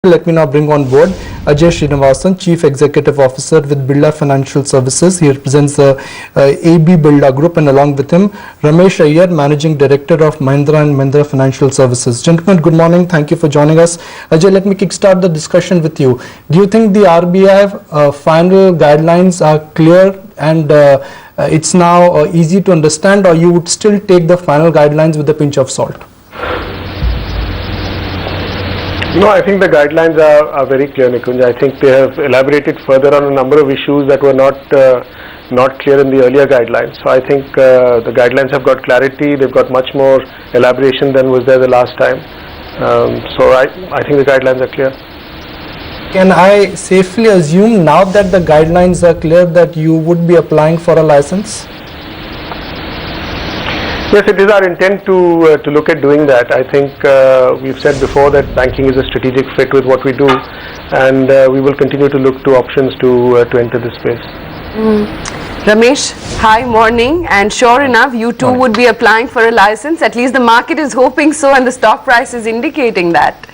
Let me now bring on board Ajay Srinivasan, Chief Executive Officer with Birla Financial Services. He represents the AB Birla Group, and along with him, Ramesh Iyer, Managing Director of Mahindra & Mahindra Financial Services. Gentlemen, good morning. Thank you for joining us. Ajay, let me kickstart the discussion with you. Do you think the RBI final guidelines are clear and it's now easy to understand, or you would still take the final guidelines with a pinch of salt? No, I think the guidelines are very clear, Nikunj. I think they have elaborated further on a number of issues that were not clear in the earlier guidelines. So I think the guidelines have got clarity. They've got much more elaboration than was there the last time. So I think the guidelines are clear. Can I safely assume now that the guidelines are clear that you would be applying for a license? Yes, it is our intent to look at doing that. I think we've said before that banking is a strategic fit with what we do, and we will continue to look to options to enter this space. Ramesh, hi, morning. And sure enough, you too would be applying for a license. At least the market is hoping so, and the stock price is indicating that.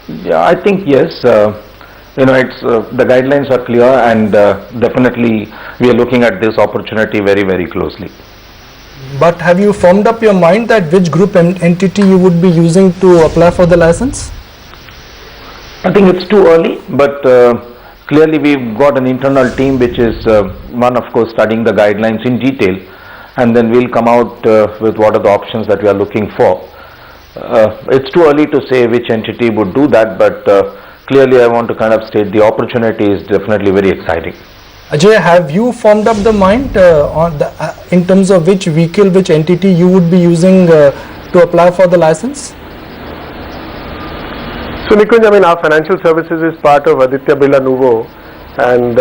Yeah, I think yes. It's the guidelines are clear, and definitely we are looking at this opportunity very, very closely. But have you formed up your mind that which group entity you would be using to apply for the license? I think it's too early, but clearly we've got an internal team which is one, of course, studying the guidelines in detail, and then we'll come out with what are the options that we are looking for. It's too early to say which entity would do that, but clearly I want to kind of state the opportunity is definitely very exciting. Ajay, have you formed up the mind in terms of which vehicle, which entity you would be using to apply for the license? So Nikunj, our financial services is part of Aditya Birla Nuvo, and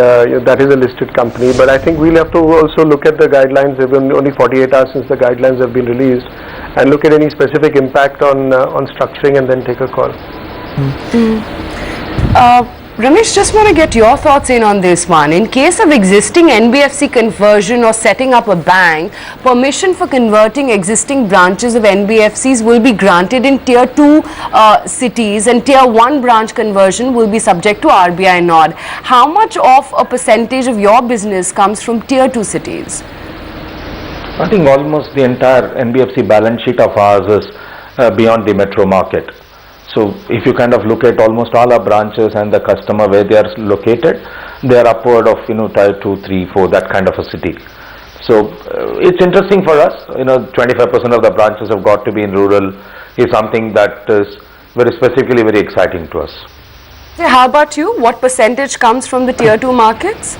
that is a listed company. But I think we'll have to also look at the guidelines. There have been only 48 hours since the guidelines have been released, and look at any specific impact on structuring, and then take a call. Ramesh, just want to get your thoughts in on this one. In case of existing NBFC conversion or setting up a bank, permission for converting existing branches of NBFCs will be granted in Tier 2 cities, and Tier 1 branch conversion will be subject to RBI nod. How much of a percentage of your business comes from Tier 2 cities? I think almost the entire NBFC balance sheet of ours is beyond the metro market. So if you kind of look at almost all our branches and the customer where they are located, they are upward of Tier 2, 3, 4, that kind of a city. So it's interesting for us. 25% of the branches have got to be in rural is something that is very specifically very exciting to us. How about you? What percentage comes from the Tier 2 markets?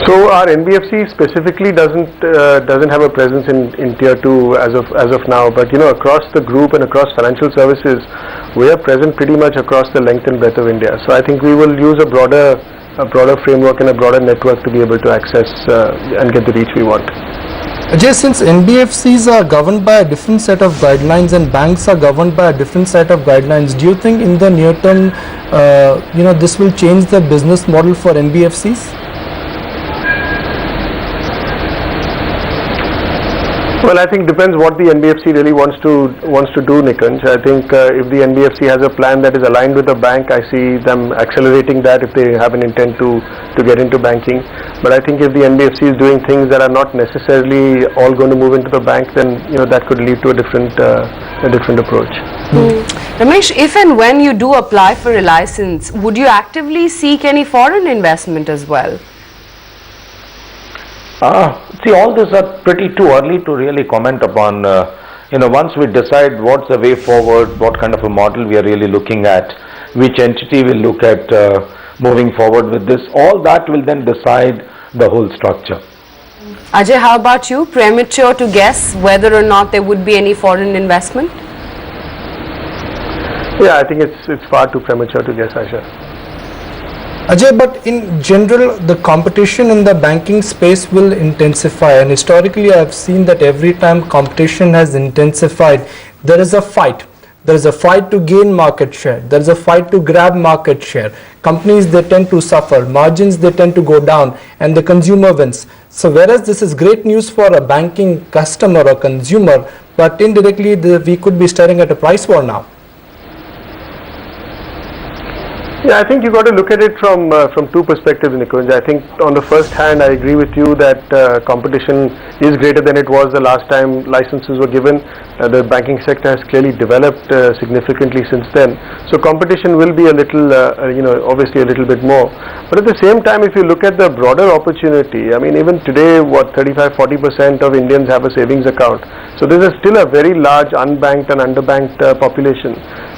So our NBFC specifically doesn't have a presence in Tier 2 as of now, but across the group and across financial services, we are present pretty much across the length and breadth of India. So I think we will use a broader framework and a broader network to be able to access and get the reach we want. Ajay, since NBFCs are governed by a different set of guidelines and banks are governed by a different set of guidelines, do you think in the near term, this will change the business model for NBFCs? Well, I think it depends what the NBFC really wants to do, Nikunj. I think if the NBFC has a plan that is aligned with the bank, I see them accelerating that if they have an intent to get into banking. But I think if the NBFC is doing things that are not necessarily all going to move into the bank, then that could lead to a different approach. Ramesh, if and when you do apply for a license, would you actively seek any foreign investment as well? See, all these are pretty too early to really comment upon. Once we decide what's the way forward, what kind of a model we are really looking at, which entity will look at moving forward with this, all that will then decide the whole structure. Ajay, how about you? Premature to guess whether or not there would be any foreign investment? Yeah, I think it's far too premature to guess, Aisha. Ajay, but in general, the competition in the banking space will intensify, and historically I have seen that every time competition has intensified, there is a fight. There is a fight to gain market share. There is a fight to grab market share. Companies, they tend to suffer. Margins, they tend to go down, and the consumer wins. So whereas this is great news for a banking customer or consumer, but indirectly we could be staring at a price war now. Yeah, I think you got to look at it from two perspectives, Nikunj. I think on the first hand, I agree with you that competition is greater than it was the last time licenses were given. The banking sector has clearly developed significantly since then. So competition will be a little, obviously a little bit more. But at the same time, if you look at the broader opportunity, I mean, even today, 35-40% of Indians have a savings account. So there is still a very large unbanked and underbanked population.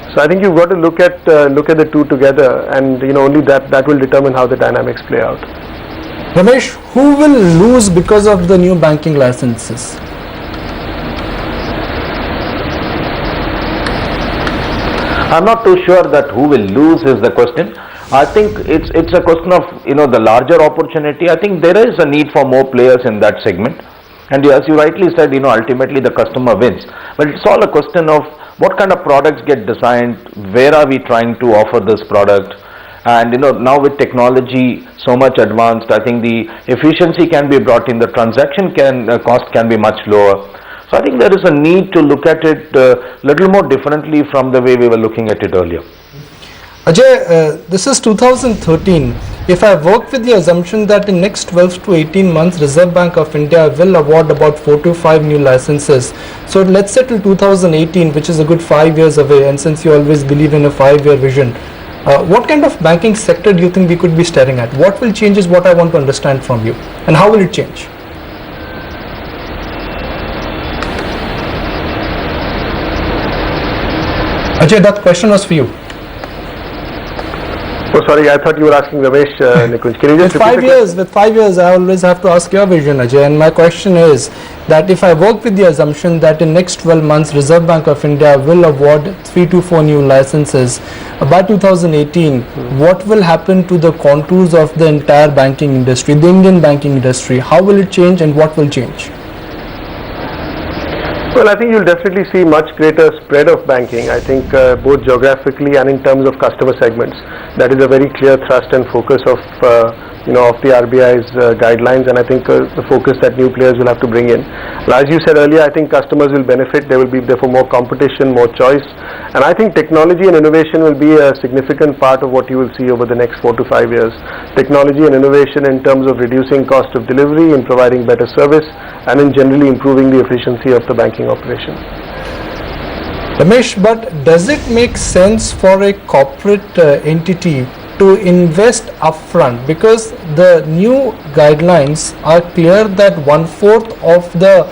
So I think you've got to look at the two together, and only that will determine how the dynamics play out. Ramesh, who will lose because of the new banking licenses? I'm not too sure that who will lose is the question. I think it's a question of the larger opportunity. I think there is a need for more players in that segment, and as you rightly said, ultimately the customer wins. But it's all a question of what kind of products get designed, where are we trying to offer this product, and now with technology so much advanced, I think the efficiency can be brought in, the transaction cost can be much lower. So I think there is a need to look at it little more differently from the way we were looking at it earlier. Ajay, this is 2013. If I work with the assumption that in next 12 to 18 months, Reserve Bank of India will award about 4 to 5 new licenses. So let's say till 2018, which is a good 5 years away, and since you always believe in a 5-year vision, what kind of banking sector do you think we could be staring at? What will change is what I want to understand from you. And how will it change? Ajay, that question was for you. Oh, sorry, I thought you were asking Ramesh, Nikunj. Can you just With 5 years, I always have to ask your vision, Ajay. And my question is that if I work with the assumption that in next 12 months, Reserve Bank of India will award 3 to 4 new licenses by 2018, what will happen to the contours of the entire banking industry, the Indian banking industry? How will it change and what will change? Well, I think you'll definitely see much greater spread of banking. I think both geographically and in terms of customer segments. That is a very clear thrust and focus of the RBI's guidelines, and I think the focus that new players will have to bring in. As you said earlier, I think customers will benefit. There will be therefore more competition, more choice, and I think technology and innovation will be a significant part of what you will see over the next 4 to 5 years. Technology and innovation in terms of reducing cost of delivery, in providing better service, and in generally improving the efficiency of the banking operation. Ramesh, but does it make sense for a corporate entity to invest upfront, because the new guidelines are clear that 1/4 of the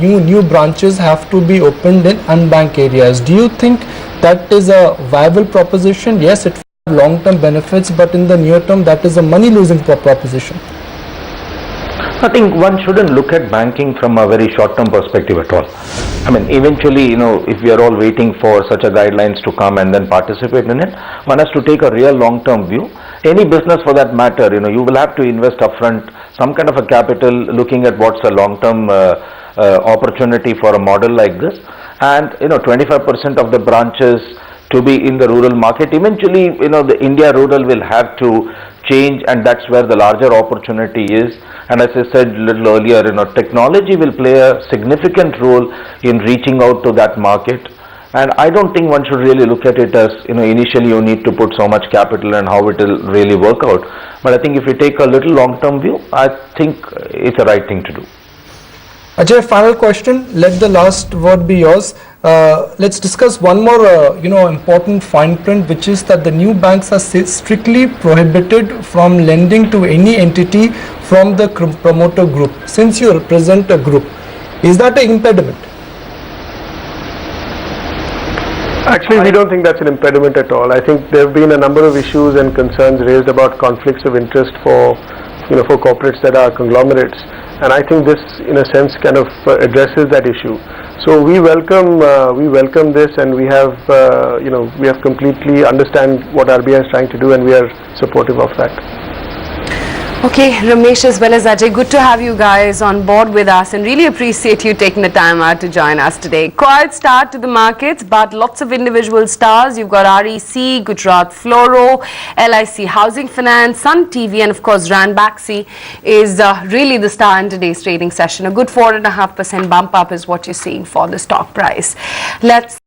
new branches have to be opened in unbanked areas? Do you think that is a viable proposition? Yes, it has long-term benefits, but in the near term, that is a money-losing proposition. I think one shouldn't look at banking from a very short-term perspective at all. I mean, eventually, if we are all waiting for such a guidelines to come and then participate in it, one has to take a real long-term view. Any business for that matter, you will have to invest upfront some kind of a capital, looking at what's a long-term opportunity for a model like this. And 25% of the branches to be in the rural market. Eventually, the India rural will have to change, and that's where the larger opportunity is. And as I said a little earlier, technology will play a significant role in reaching out to that market. And I don't think one should really look at it as, initially you need to put so much capital and how it will really work out. But I think if you take a little long-term view, I think it's the right thing to do. Ajay, final question. Let the last word be yours. Let's discuss one more, important fine print, which is that the new banks are strictly prohibited from lending to any entity from the promoter group. Since you represent a group, is that an impediment? Actually, we don't think that's an impediment at all. I think there have been a number of issues and concerns raised about conflicts of interest for corporates that are conglomerates, and I think this, in a sense, kind of addresses that issue. So we welcome this, and we have completely understand what RBI is trying to do, and we are supportive of that. Okay, Ramesh as well as Ajay, good to have you guys on board with us, and really appreciate you taking the time out to join us today. Quiet start to the markets, but lots of individual stars. You've got REC, Gujarat Fluoro, LIC Housing Finance, Sun TV, and of course Ranbaxy is really the star in today's trading session. A good 4.5% bump up is what you're seeing for the stock price. Let's